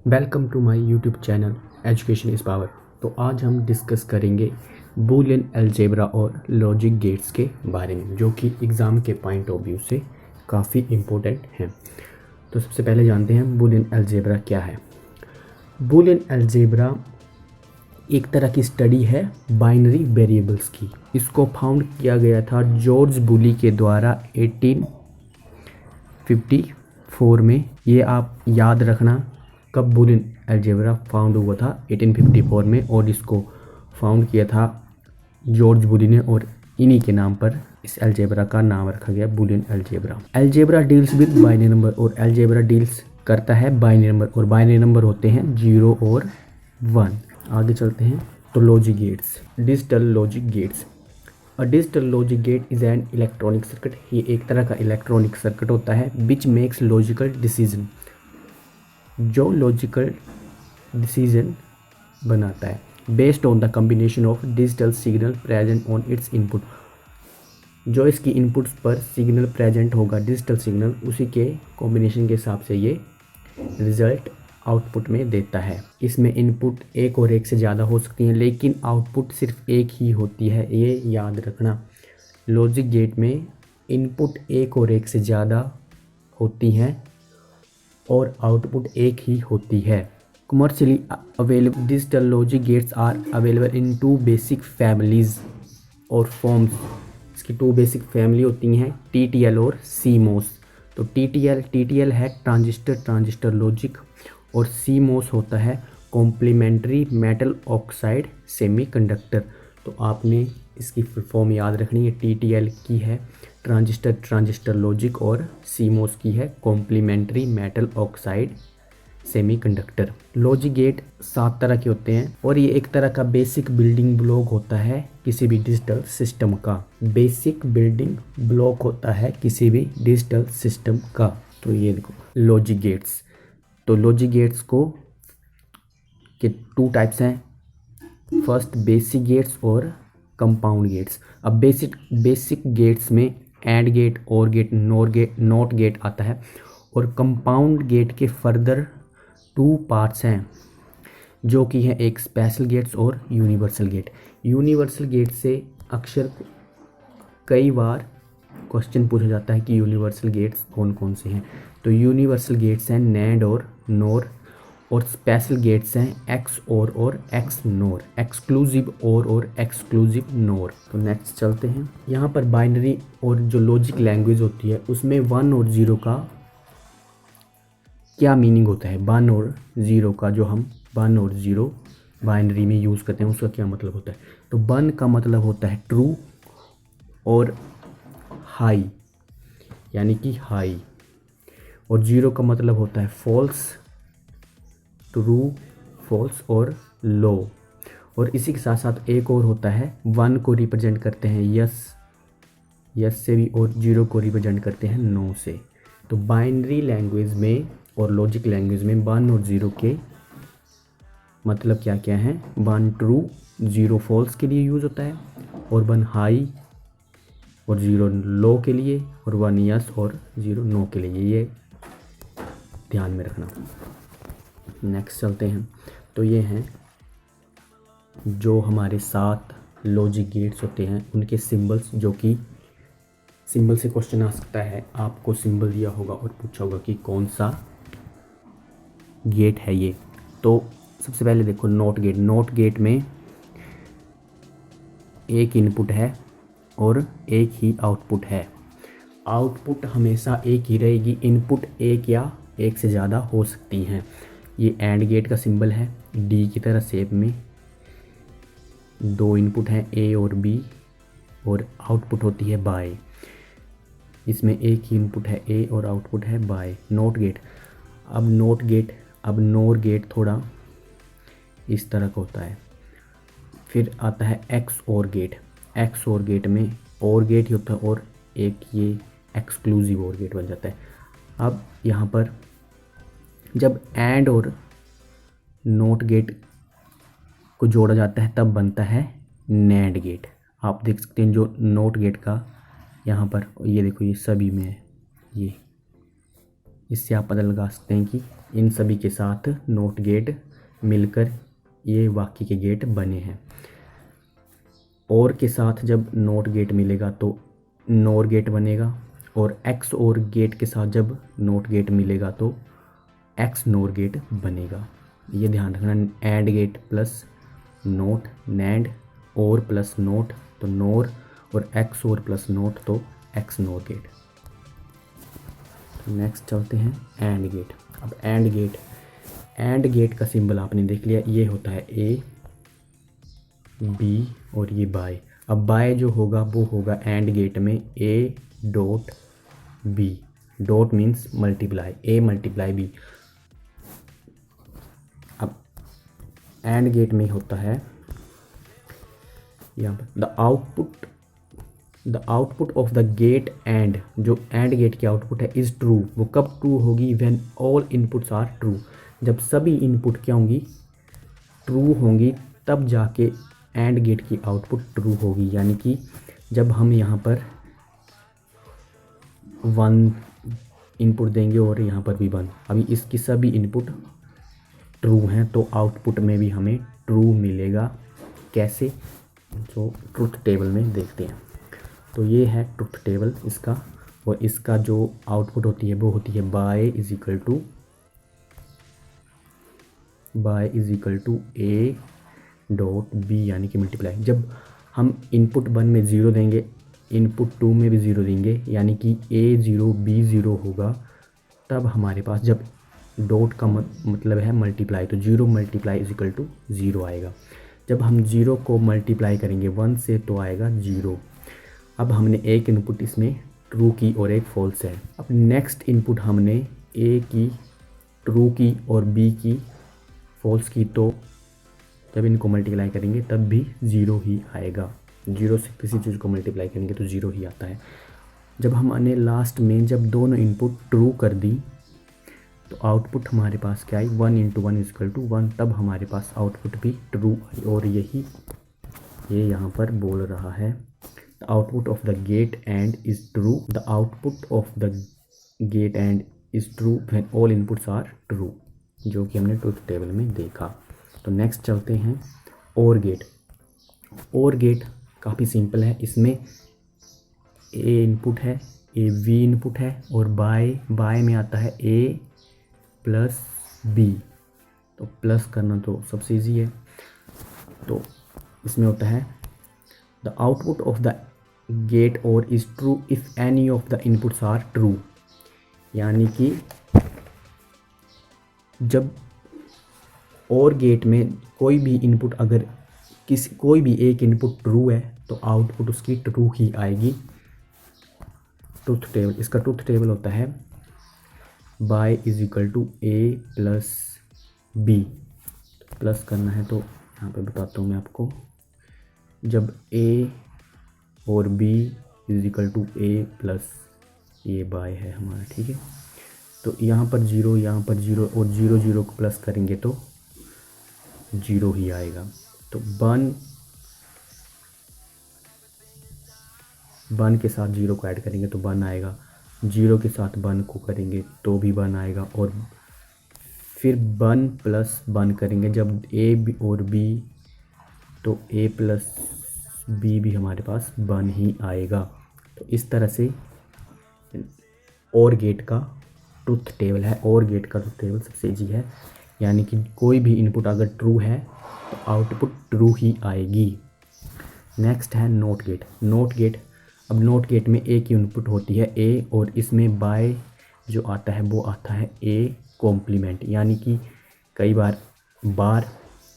Welcome to my YouTube channel education is power. तो आज हम डिस्कस करेंगे बूलियन अलजेब्रा और लॉजिक गेट्स के बारे में, जो कि एग्ज़ाम के पॉइंट ऑफ व्यू से काफ़ी इम्पोर्टेंट हैं। तो सबसे पहले जानते हैं बूलियन अलजेब्रा क्या है। बूलियन अलजेब्रा एक तरह की स्टडी है बाइनरी वेरिएबल्स की। इसको फाउंड किया गया था जॉर्ज बुली के द्वारा 1854 में। ये आप याद रखना कब बूलियन अलजेब्रा फाउंड हुआ था, 1854 में, और इसको फाउंड किया था जॉर्ज बुली ने, और इन्हीं के नाम पर इस अलजेब्रा का नाम रखा गया Boolean algebra. Algebra deals with binary number, और अलजेब्रा डील्स करता है बाइनरी नंबर, और बाइनरी नंबर होते हैं 0 और 1। आगे चलते हैं। तो logic gates, digital logic gates. A digital logic gate is an electronic circuit. ये एक तरह का इलेक्ट्रॉनिक सर्किट होता है विच मेक्स लॉजिकल डिसीजन, जो लॉजिकल डिसीजन बनाता है based on the combination of digital signal present on it's input. जो इसकी इनपुट्स पर सिग्नल प्रेजेंट होगा, डिजिटल सिग्नल, उसी के कॉम्बिनेशन के हिसाब से ये रिजल्ट आउटपुट में देता है। इसमें इनपुट एक और एक से ज़्यादा हो सकती हैं, लेकिन आउटपुट सिर्फ एक ही होती है, ये याद रखना। लॉजिक गेट में इनपुट एक और एक से ज़्यादा होती हैं और आउटपुट एक ही होती है। Commercially available digital logic gates are available in 2 basic families और फॉर्म्स। इसकी 2 बेसिक फैमिली होती हैं, TTL और CMOS। तो TTL है ट्रांजिस्टर लॉजिक, और CMOS होता है कॉम्प्लीमेंट्री मेटल ऑक्साइड सेमीकंडक्टर। तो आपने इसकी फुल फॉर्म याद रखनी है। TTL की है ट्रांजिस्टर लॉजिक, और CMOS की है complementary metal oxide semiconductor. Logic gate 7 तरह के होते हैं, और ये एक तरह का बेसिक बिल्डिंग ब्लॉक होता है किसी भी डिजिटल सिस्टम का। बेसिक बिल्डिंग ब्लॉक होता है किसी भी डिजिटल सिस्टम का। तो ये देखो लॉजिक गेट्स। तो लॉजिक गेट्स को के 2 टाइप्स हैं, फर्स्ट बेसिक गेट्स और कंपाउंड गेट्स। अब बेसिक गेट्स में एंड गेट, और गेट, नॉट गेट आता है, और कंपाउंड गेट के फर्दर 2 पार्ट्स हैं, जो कि हैं एक स्पेशल गेट्स और यूनिवर्सल गेट। यूनिवर्सल गेट से अक्सर कई बार क्वेश्चन पूछा जाता है कि यूनिवर्सल गेट्स कौन कौन से हैं। तो यूनिवर्सल गेट्स हैं नैंड और नोर, और स्पेशल गेट्स हैं एक्स और एक्स नोर, एक्सक्लूसिव और एक्सक्लूसिव नोर। तो नेक्स्ट चलते हैं। यहाँ पर बाइनरी और जो लॉजिक लैंग्वेज होती है, उसमें 1 और 0 का क्या मीनिंग होता है। 1 और 0 का, जो हम 1 और 0 बाइनरी में यूज़ करते हैं, उसका क्या मतलब होता है। तो 1 का मतलब होता है ट्रू और हाई, यानी कि हाई, और 0 का मतलब होता है फॉल्स, ट्रू, फॉल्स और लो। और इसी के साथ साथ एक और होता है, 1 को रिप्रेजेंट करते हैं यस से भी, और 0 को रिप्रेजेंट करते हैं नो से। तो बाइनरी लैंग्वेज में और लॉजिक लैंग्वेज में 1 और 0 के मतलब क्या क्या हैं। 1 ट्रू, 0 फॉल्स के लिए यूज़ होता है, और 1 हाई और 0 लो के लिए, और 1 यस और 0 नो के लिए। ये ध्यान में रखना। नेक्स्ट चलते हैं। तो ये हैं जो हमारे 7 लॉजिक गेट्स होते हैं, उनके सिंबल्स, जो कि सिंबल से क्वेश्चन आ सकता है। आपको सिंबल दिया होगा और पूछा होगा कि कौन सा गेट है ये। तो सबसे पहले देखो नॉट गेट। नॉट गेट में एक इनपुट है और एक ही आउटपुट है। आउटपुट हमेशा एक ही रहेगी, इनपुट एक या एक से ज़्यादा हो सकती हैं। ये एंड गेट का सिंबल है, डी की तरह शेप में। 2 इनपुट हैं, ए और बी, और आउटपुट होती है बाय। इसमें एक ही इनपुट है ए और आउटपुट है बाय। Not gate. अब नोर गेट थोड़ा इस तरह का होता है। फिर आता है एक्स और गेट। एक्स और गेट में और गेट ही होता है, और एक ये एक्सक्लूसिव और गेट बन जाता है। अब यहाँ पर जब एंड और नॉट गेट को जोड़ा जाता है, तब बनता है नैंड गेट। आप देख सकते हैं जो नॉट गेट का यहाँ पर, ये देखो, ये सभी में है, इससे आप पता लगा सकते हैं कि इन सभी के साथ नॉट गेट मिलकर ये वाक्य के गेट बने हैं। और के साथ जब नॉट गेट मिलेगा तो नोर गेट बनेगा, और एक्स और गेट के साथ जब नॉट गेट मिलेगा तो एक्स नोर गेट बनेगा। ये ध्यान रखना। And gate plus note, NAND और प्लस नोट तो नोर, और एक्स और प्लस नोट तो एक्स नोर गेट। नेक्स्ट चलते हैं एंड गेट। अब एंड गेट का सिंबल आपने देख लिया, ये होता है ए बी और ये बाय। अब बाय जो होगा वो होगा एंड गेट में a dot b. Dot means multiply, a multiply b. अब एंड गेट में होता है यहाँ पर the output of the gate AND, जो एंड गेट की आउटपुट है इज़ ट्रू। वो कब ट्रू होगी? When all inputs are true. जब सभी इनपुट क्या होंगी? ट्रू होंगी, तब जाके एंड गेट की आउटपुट ट्रू होगी। यानी कि जब हम यहाँ पर 1 इनपुट देंगे और यहाँ पर भी 1, अभी इसकी सभी इनपुट ट्रू हैं तो आउटपुट में भी हमें ट्रू मिलेगा। कैसे? तो ट्रुथ टेबल में देखते हैं। तो ये है ट्रुथ टेबल इसका, और इसका जो आउटपुट होती है वो होती है Y is equal to a dot b, यानी कि मल्टीप्लाई। जब हम इनपुट 1 में 0 देंगे, इनपुट 2 में भी 0 देंगे, यानी कि ए 0 बी 0 होगा, तब हमारे पास जब डॉट का मतलब है मल्टीप्लाई, तो 0 मल्टीप्लाई इज इक्वल टू 0 आएगा। जब हम 0 को मल्टीप्लाई करेंगे 1 से तो आएगा 0। अब हमने एक इनपुट इसमें ट्रू की और एक फॉल्स है। अब नेक्स्ट इनपुट हमने ए की ट्रू की और बी की फॉल्स की, तो जब इनको मल्टीप्लाई करेंगे तब भी 0 ही आएगा। 0 से किसी चीज़ को मल्टीप्लाई करेंगे तो 0 ही आता है। जब हमने लास्ट में जब दोनों इनपुट ट्रू कर दी तो आउटपुट हमारे पास क्या आई? 1 × 1 = 1, तब हमारे पास आउटपुट भी ट्रू आई। और यही ये यहाँ पर बोल रहा है, the output of the gate AND is true. The output of the gate AND is true when all inputs are true, जो कि हमने ट्रुथ टेबल में देखा। तो नेक्स्ट चलते हैं और गेट। और गेट काफ़ी सिंपल है। इसमें ए इनपुट है, ए बी इनपुट है, और बाय में आता है ए प्लस बी। तो प्लस करना तो सबसे ईजी है। तो इसमें होता है the output of the gate और is true if any of the inputs are true. यानी कि जब और गेट में कोई भी इनपुट, अगर कोई भी एक इनपुट ट्रू है तो आउटपुट उसकी ट्रू ही आएगी। ट्रुथ टेबल, इसका ट्रुथ टेबल होता है Y is equal to a plus b. Plus करना है तो यहाँ पे बताता हूँ मैं आपको। जब ए और b is equal to a plus, ये बाय है हमारा, ठीक है। तो यहाँ पर 0, यहाँ पर 0 और 0 0 को प्लस करेंगे तो 0 ही आएगा। तो 1 के साथ 0 को ऐड करेंगे तो 1 आएगा, 0 के साथ 1 को करेंगे तो भी 1 आएगा, और फिर 1 प्लस 1 करेंगे जब ए और बी, तो ए प्लस बी भी हमारे पास 1 ही आएगा। तो इस तरह से और गेट का ट्रुथ टेबल है। और गेट का ट्रुथ टेबल सबसे ईजी है, यानी कि कोई भी इनपुट अगर ट्रू है तो आउटपुट ट्रू ही आएगी। नेक्स्ट है नोट गेट। नोट गेट, अब नोट गेट में ए की इनपुट होती है ए, और इसमें बाय जो आता है वो आता है ए कॉम्प्लीमेंट, यानी कि कई बार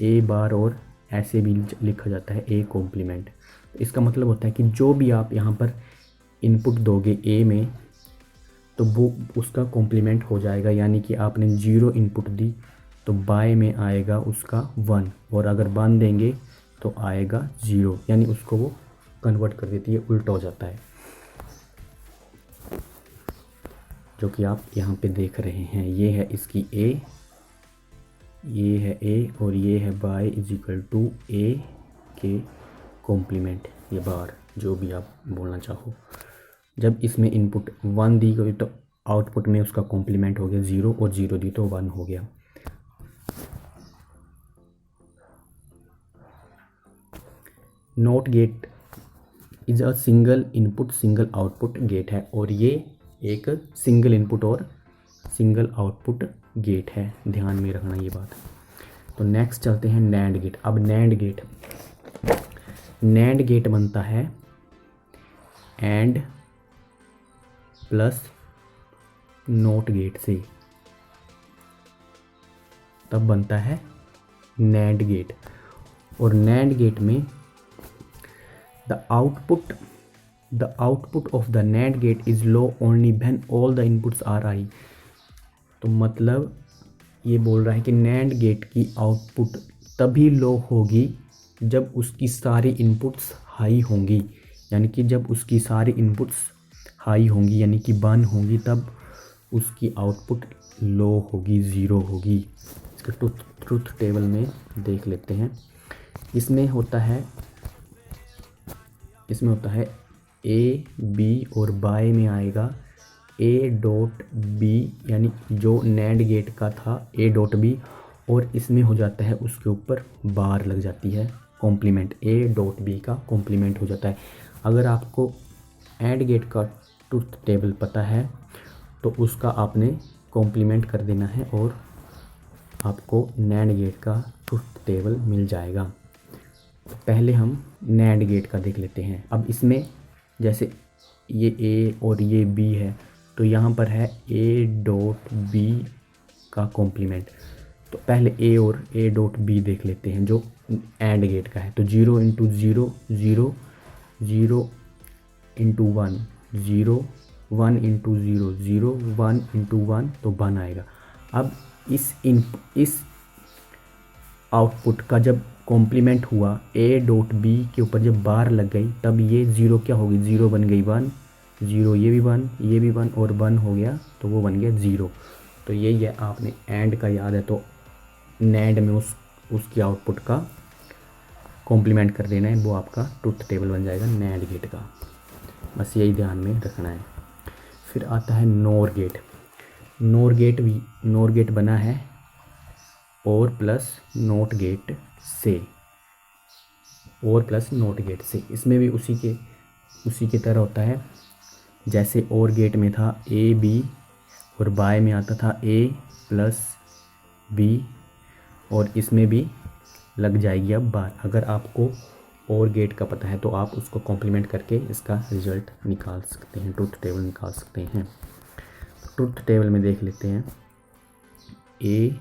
ए बार और ऐसे भी लिखा जाता है ए कॉम्प्लीमेंट। इसका मतलब होता है कि जो भी आप यहाँ पर इनपुट दोगे ए में तो वो उसका कॉम्प्लीमेंट हो जाएगा। यानी कि आपने 0 इनपुट दी तो बाय में आएगा उसका 1, और अगर 1 देंगे तो आएगा 0, यानी उसको वो कन्वर्ट कर देती है, उल्टा हो जाता है, जो कि आप यहाँ पे देख रहे हैं। ये है इसकी ए, ये है ए, और ये है बाय इज इक्वल टू ए के कॉम्प्लीमेंट, ये बार जो भी आप बोलना चाहो। जब इसमें इनपुट 1 दी गई तो आउटपुट में उसका कॉम्प्लीमेंट हो गया 0 और 0 दी तो 1 हो गया। NOT gate is a single input single output gate है और ये एक सिंगल इनपुट और सिंगल आउटपुट गेट है, ध्यान में रखना ये बात। तो नेक्स्ट चलते हैं नैंड गेट। अब नैंड गेट बनता है एंड प्लस नॉट गेट से, तब बनता है नैंड गेट। और नैंड गेट में the output of the NAND gate is low only when all the inputs are high. तो मतलब ये बोल रहा है कि नैंड गेट की आउटपुट तभी लो होगी जब उसकी सारी इनपुट्स हाई होंगी, यानी कि जब उसकी सारी इनपुट्स हाई होंगी यानी कि 1 होंगी, तब उसकी आउटपुट लो होगी, 0 होगी। इसका ट्रुथ टेबल में देख लेते हैं। इसमें होता है ए बी और बाय में आएगा ए डॉट बी, यानी जो नैंड गेट का था ए डॉट बी, और इसमें हो जाता है उसके ऊपर बार लग जाती है, कॉम्प्लीमेंट ए डॉट बी का कॉम्प्लीमेंट हो जाता है। अगर आपको एंड गेट का ट्रुथ टेबल पता है तो उसका आपने कॉम्प्लीमेंट कर देना है और आपको नैंड गेट का ट्रुथ टेबल मिल जाएगा। तो पहले हम नैंड गेट का देख लेते हैं। अब इसमें जैसे ये ए और ये बी है तो यहाँ पर है ए डॉट बी का कॉम्प्लीमेंट। तो पहले ए और ए डॉट बी देख लेते हैं जो एंड गेट का है। तो 0 इंटू 0 0, 0 इंटू 1 0, 1 इंटू 0 0, 1 इंटू 1 तो 1 आएगा। अब इस आउटपुट का जब कॉम्प्लीमेंट हुआ ए डॉट बी के ऊपर जब बार लग गई तब ये 0 क्या होगी, 0 बन गई 1, 0 ये भी 1, ये भी 1 और 1 हो गया तो वो बन गया 0। तो यही है, आपने एंड का याद है तो नैंड में उसकी आउटपुट का कॉम्प्लीमेंट कर देना है, वो आपका ट्रुथ टेबल बन जाएगा नैंड गेट का। बस यही ध्यान में रखना है। फिर आता है नोर गेट। नोर गेट बना है और प्लस नोट गेट से, और प्लस नोट गेट से। इसमें भी उसी के तरह होता है जैसे और गेट में था ए बी और बाय में आता था ए प्लस बी, और इसमें भी लग जाएगी अब बार। अगर आपको और गेट का पता है तो आप उसको कॉम्प्लीमेंट करके इसका रिजल्ट निकाल सकते हैं, ट्रुथ टेबल निकाल सकते हैं। ट्रुथ टेबल में देख लेते हैं ए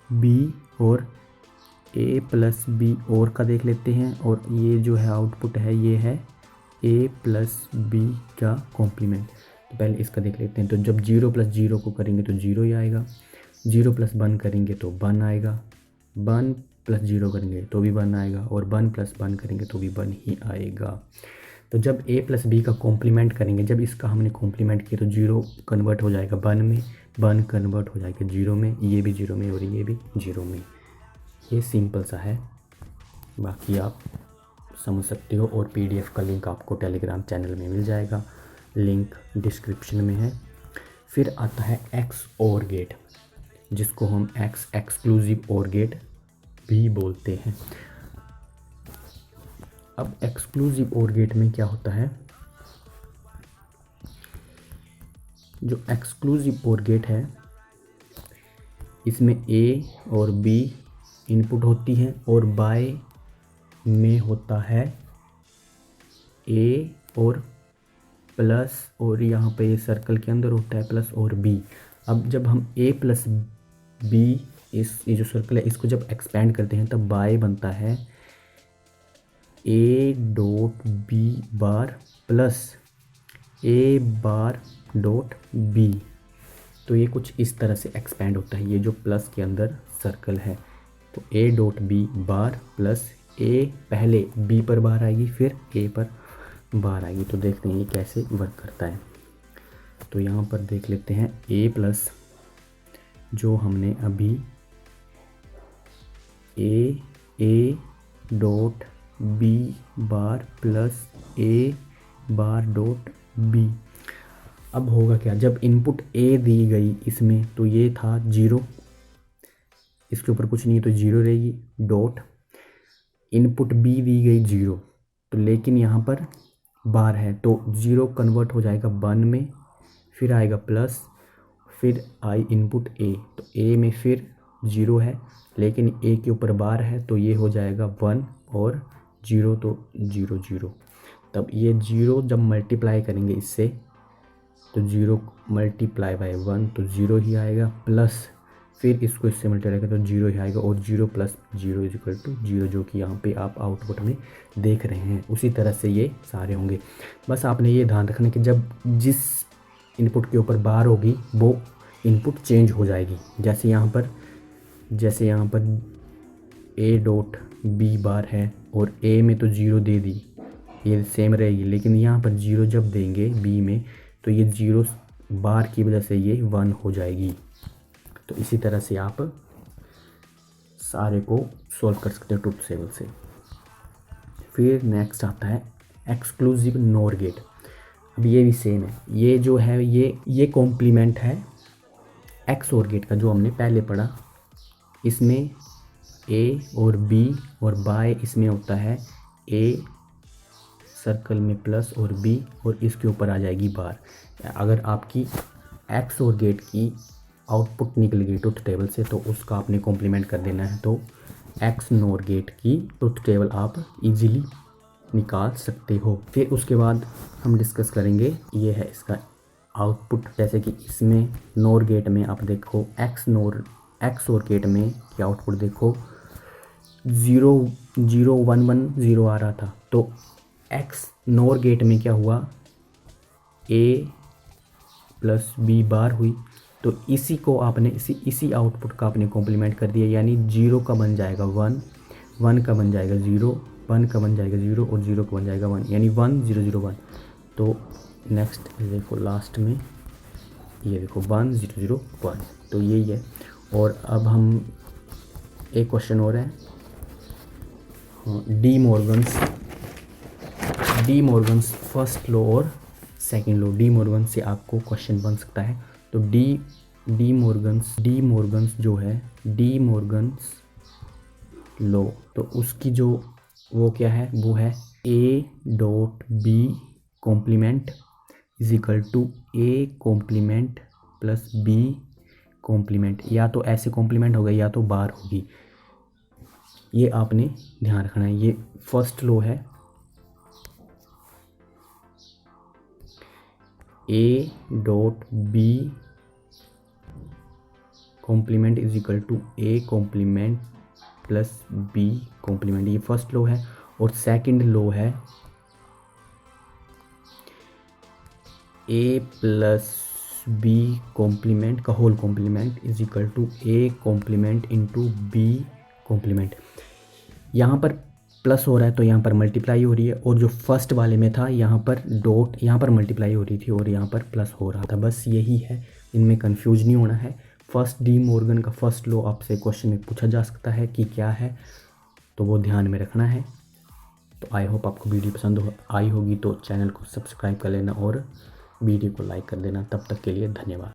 बी और ए प्लस बी और का देख लेते हैं, और ये जो है आउटपुट है ये है ए प्लस बी का कॉम्प्लीमेंट। तो पहले इसका देख लेते हैं। तो जब 0 प्लस 0 को करेंगे तो 0 ही आएगा, 0 प्लस 1 करेंगे तो 1 आएगा, 1 प्लस 0 करेंगे तो भी 1 आएगा, और 1 प्लस 1 करेंगे तो भी 1 ही आएगा। तो जब ए प्लस बी का कॉम्प्लीमेंट करेंगे, जब इसका हमने कॉम्प्लीमेंट किया तो 0 कन्वर्ट हो जाएगा 1 में, 1 कन्वर्ट हो जाएगा 0 में, ये भी 0 में और ये भी 0 में। ये सिंपल सा है, बाकी आप समझ सकते हो। और पीडीएफ का लिंक आपको टेलीग्राम चैनल में मिल जाएगा, लिंक डिस्क्रिप्शन में है। फिर आता है एक्स और गेट, जिसको हम एक्सक्लूसिव और गेट भी बोलते हैं। अब एक्सक्लूसिव और गेट में क्या होता है, जो एक्सक्लूसिव और गेट है इसमें ए और बी इनपुट होती हैं और बाय में होता है ए और प्लस, और यहाँ पे सर्कल के अंदर होता है प्लस और बी। अब जब हम ए प्लस बी ये जो सर्कल है इसको जब एक्सपेंड करते हैं तब बाय बनता है a dot B bar plus a bar dot b. तो ये कुछ इस तरह से एक्सपेंड होता है, ये जो प्लस के अंदर सर्कल है। तो A dot B bar plus A, पहले बी पर बार आएगी फिर ए पर बार आएगी। तो देखते हैं ये कैसे वर्क करता है। तो यहाँ पर देख लेते हैं ए प्लस जो हमने अभी a dot B bar plus a bar dot b. अब होगा क्या, जब इनपुट ए दी गई इसमें तो ये था 0, इसके ऊपर कुछ नहीं है तो 0 रहेगी, डॉट इनपुट बी दी गई 0, तो लेकिन यहाँ पर बार है तो 0 कन्वर्ट हो जाएगा 1 में, फिर आएगा प्लस, फिर आई इनपुट ए, तो ए में फिर 0 है लेकिन ए के ऊपर बार है तो ये हो जाएगा 1 और 0 तो 0 0। तब ये 0 जब मल्टीप्लाई करेंगे इससे तो 0 मल्टीप्लाई बाय 1 तो 0 ही आएगा, प्लस फिर इसको इससे मल्टीप्लाई करें तो 0 ही आएगा, और 0 प्लस 0 इज इक्वल टू 0, जो कि यहाँ पे आप आउटपुट में देख रहे हैं। उसी तरह से ये सारे होंगे। बस आपने ये ध्यान रखना कि जब जिस इनपुट के ऊपर बार होगी वो इनपुट चेंज हो जाएगी। जैसे यहाँ पर ए डॉट बी बार है और ए में तो 0 दे दी, ये सेम रहेगी, लेकिन यहाँ पर 0 जब देंगे बी में तो ये 0 बार की वजह से ये 1 हो जाएगी। तो इसी तरह से आप सारे को सॉल्व कर सकते हैं ट्रुथ टेबल से। फिर नेक्स्ट आता है एक्सक्लूसिव नॉर गेट। अब ये भी सेम है, ये जो है ये कॉम्प्लीमेंट है एक्स और गेट का जो हमने पहले पढ़ा। इसमें ए और बी और बाय इसमें होता है ए सर्कल में प्लस और बी और इसके ऊपर आ जाएगी बार। अगर आपकी एक्स और गेट की आउटपुट निकल गई ट्रुथ टेबल से तो उसका आपने कॉम्प्लीमेंट कर देना है, तो एक्स नॉर गेट की ट्रुथ टेबल आप इजीली निकाल सकते हो। फिर उसके बाद हम डिस्कस करेंगे, ये है इसका आउटपुट। जैसे कि इसमें नॉर गेट में आप देखो एक्स और गेट में क्या आउटपुट देखो 0 0 1 1 0 आ रहा था, तो एक्स नॉर गेट में क्या हुआ ए प्लस बी बार हुई, तो इसी को आपने इसी आउटपुट का आपने कॉम्प्लीमेंट कर दिया, यानी 0 का बन जाएगा 1, 1 का बन जाएगा 0, 1 का बन जाएगा 0 और 0 का बन जाएगा 1, यानी 1 0 0 1। तो नेक्स्ट देखो लास्ट में ये देखो 1 0 0 1, तो यही है। और अब हम एक क्वेश्चन और है, डी मॉर्गन्स फर्स्ट लॉ और सेकंड लॉ। डी मॉर्गन से आपको क्वेश्चन बन सकता है। तो डी मॉर्गन्स जो है डी मॉर्गन्स लॉ, तो उसकी जो वो क्या है, वो है a dot b complement is equal to a complement plus b complement. या तो ऐसे कॉम्प्लीमेंट होगा या तो बार होगी, ये आपने ध्यान रखना है। ये फर्स्ट लॉ है, a dot b complement is equal to a complement plus b complement, ये फर्स्ट लॉ है। और सेकंड लॉ है ए प्लस बी कॉम्प्लीमेंट का whole complement is equal to a complement into b complement. यहाँ पर plus हो रहा है तो यहाँ पर मल्टीप्लाई हो रही है, और जो फर्स्ट वाले में था यहाँ पर डॉट, यहाँ पर मल्टीप्लाई हो रही थी और यहाँ पर प्लस हो रहा था। बस यही है, इनमें कंफ्यूज नहीं होना है। फर्स्ट डी मॉर्गन का फर्स्ट लॉ आपसे क्वेश्चन में पूछा जा सकता है कि क्या है, तो वो ध्यान में रखना है। तो आई होप आपको वीडियो पसंद आई होगी, तो चैनल को सब्सक्राइब कर लेना और वीडियो को लाइक कर देना। तब तक के लिए धन्यवाद।